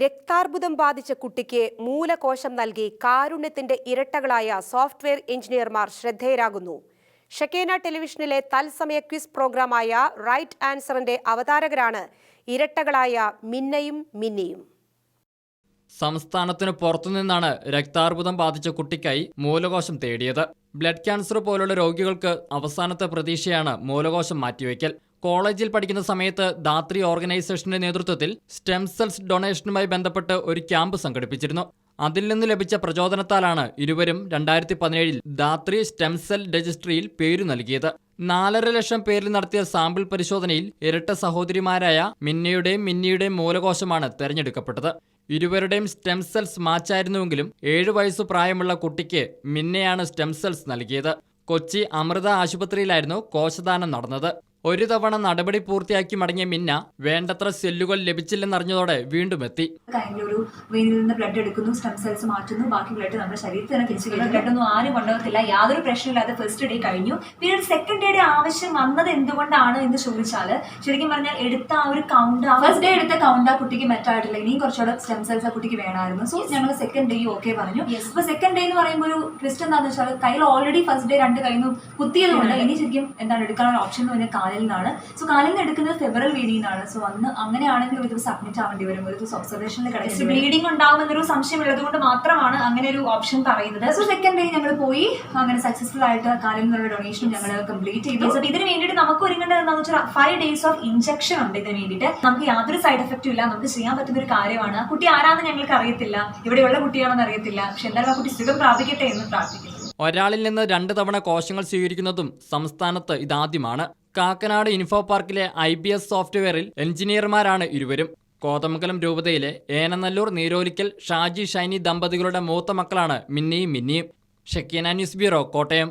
രക്താർബുദം ബാധിച്ച കുട്ടിക്ക് മൂലകോശം നൽകി കാരുണ്യത്തിന്റെ ഇരട്ടകളായ സോഫ്റ്റ്വെയർ എഞ്ചിനീയർമാർ ശ്രദ്ധേയരാകുന്നു. ഷെക്കേന ടെലിവിഷനിലെ തത്സമയ ക്വിസ് പ്രോഗ്രാമായ റൈറ്റ് ആൻസറിന്റെ അവതാരകരാണ് ഇരട്ടകളായ മിന്നയും മിന്നിയും. സംസ്ഥാനത്തിന് പുറത്തുനിന്നാണ് രക്താർബുദം ബാധിച്ച കുട്ടിക്കായി മൂലകോശം തേടിയത്. ബ്ലഡ് ക്യാൻസർ പോലുള്ള രോഗികൾക്ക് അവസാനത്തെ പ്രതീക്ഷയാണ് മൂലകോശം മാറ്റിവെക്കൽ. കോളേജിൽ പഠിക്കുന്ന സമയത്ത് ധാത്രി ഓർഗനൈസേഷന്റെ നേതൃത്വത്തിൽ സ്റ്റെം സെൽസ് ഡൊണേഷനുമായി ബന്ധപ്പെട്ട് ഒരു ക്യാമ്പ് സംഘടിപ്പിച്ചിരുന്നു. അതിൽ നിന്ന് ലഭിച്ച പ്രചോദനത്താലാണ് ഇരുവരും 2017 ധാത്രി സ്റ്റെം സെൽ രജിസ്ട്രിയിൽ പേരു നൽകിയത്. 4.5 ലക്ഷം പേരിൽ നടത്തിയ സാമ്പിൾ പരിശോധനയിൽ ഇരട്ട സഹോദരിമാരായ മിന്നയുടെയും മിന്നിയുടെയും മൂലകോശമാണ് തെരഞ്ഞെടുക്കപ്പെട്ടത്. ഇരുവരുടെയും സ്റ്റെം സെൽസ് മാച്ചായിരുന്നുവെങ്കിലും 7 വയസ്സു പ്രായമുള്ള കുട്ടിക്ക് മിന്നയാണ് സ്റ്റെം സെൽസ് നൽകിയത്. കൊച്ചി അമൃത ആശുപത്രിയിലായിരുന്നു കോശദാനം നടന്നത്. ഒരു തവണ നടപടി പൂർത്തിയാക്കി മടങ്ങിയ മിന്ന വേണ്ടത്ര സെല്ലുകൾ ലഭിച്ചില്ലെന്നറിഞ്ഞതോടെ വീണ്ടും എത്തി. ഒരു വെയിനിൽ നിന്ന് ബ്ലഡ് എടുക്കുന്നു, സ്റ്റെം സെൽസ് മാറ്റുന്നു, ബാക്കി ബ്ലഡ് നമ്മുടെ ശരീരത്തിൽ തന്നെ തിരിച്ചു കഴിഞ്ഞു. ബ്ലഡ് ഒന്നും ആരും കൊണ്ടുപോകത്തില്ല, യാതൊരു പ്രശ്നമില്ലാതെ ഫസ്റ്റ് ഡേ കഴിഞ്ഞു. പിന്നീട് സെക്കൻഡ് ഡേയുടെ ആവശ്യം വന്നത് എന്തുകൊണ്ടാണ് എന്ന് ചോദിച്ചാൽ, ശരിക്കും പറഞ്ഞാൽ എടുത്ത ആ ഒരു കൗണ്ട്, ഫസ്റ്റ് ഡേ എടുത്ത കൗണ്ട് ആ കുട്ടിക്ക് മെറ്റായിട്ടില്ല. ഇനിയും കുറച്ചുകൂടെ സ്റ്റെം സെൽസ് ആ കുട്ടിക്ക് വേണമായിരുന്നു. സോ ഞങ്ങൾ സെക്കൻഡ് ഡേ ഓക്കെ പറഞ്ഞു. അപ്പൊ സെക്കൻഡ് ഡേ എന്ന് പറയുമ്പോൾ ഒരു ട്വിസ്റ്റ് എന്താണെന്ന് വെച്ചാൽ, കയ്യിൽ ഓൾറെഡി ഫസ്റ്റ് ഡേ 2 കയ്യിൽ നിന്ന് കുത്തിയതുകൊണ്ട് ഇനി ശരിക്കും എന്താണ് എടുക്കാനുള്ള ഓപ്ഷൻ എന്ന് പറഞ്ഞാൽ കാലിൽ നിന്നാണ്. സോ കാലിൽ നിന്ന് എടുക്കുന്നത് ഫെബ്രുവരി വീടിനാണ്. സോ അന്ന് അങ്ങനെയാണെങ്കിൽ ഒരു ദിവസം അഡ്മിറ്റ് ആവേണ്ടി വരും, ഒരു ദിവസം ഒബ്സർവേഷനിൽ കിടക്കും. ബ്ലീഡിംഗ് ഉണ്ടാകുമെന്നൊരു സംശയം ഉള്ളത് കൊണ്ട് മാത്രമാണ് അങ്ങനെ ഒരു ഓപ്ഷൻ പറയുന്നത്. സോ സെക്കൻഡ് ഡേ ഞങ്ങൾ പോയി അങ്ങനെ സക്സസ്ഫുൾ ആയിട്ട് കാലിൽ നിന്നുള്ള ഡൊണേഷൻ ഞങ്ങൾ കംപ്ലീറ്റ് ചെയ്തു. സോ ഇതിന് വേണ്ടിയിട്ട് നമുക്ക് ഒരുങ്ങേണ്ടത് എന്താണെന്ന് വെച്ചാൽ 5 days ഓഫ് ഇഞ്ചക്ഷൻ ഉണ്ട്. ഇതിന് വേണ്ടിയിട്ട് നമുക്ക് യാതൊരു സൈഡ് എഫക്റ്റും ഇല്ല, നമുക്ക് ചെയ്യാൻ പറ്റുന്ന ഒരു കാര്യമാണ്. ആ കുട്ടി ആരാന്ന് ഞങ്ങൾക്ക് അറിയത്തില്ല, ഇവിടെയുള്ള കുട്ടിയാണെന്ന് അറിയത്തില്ല, പക്ഷെ എന്തായാലും ആ കുട്ടി സുഖം പ്രാപിക്കട്ടെ എന്ന് പ്രാർത്ഥിക്കുന്നു. ഒരാളിൽ നിന്ന് 2 തവണ കോശങ്ങൾ സ്വീകരിക്കുന്നതും സംസ്ഥാനത്ത് ഇതാദ്യമാണ്. കാക്കനാട് ഇൻഫോ പാർക്കിലെ IBS സോഫ്റ്റ്വെയറിൽ എഞ്ചിനീയർമാരാണ് ഇരുവരും. കോതമംഗലം രൂപതയിലെ ഏനനല്ലൂർ നീരോലിക്കൽ ഷാജി ഷൈനി ദമ്പതികളുടെ മൂത്ത മക്കളാണ് മിന്നിയും മിന്നിയും. ഷെക്കേന ന്യൂസ് ബ്യൂറോ, കോട്ടയം.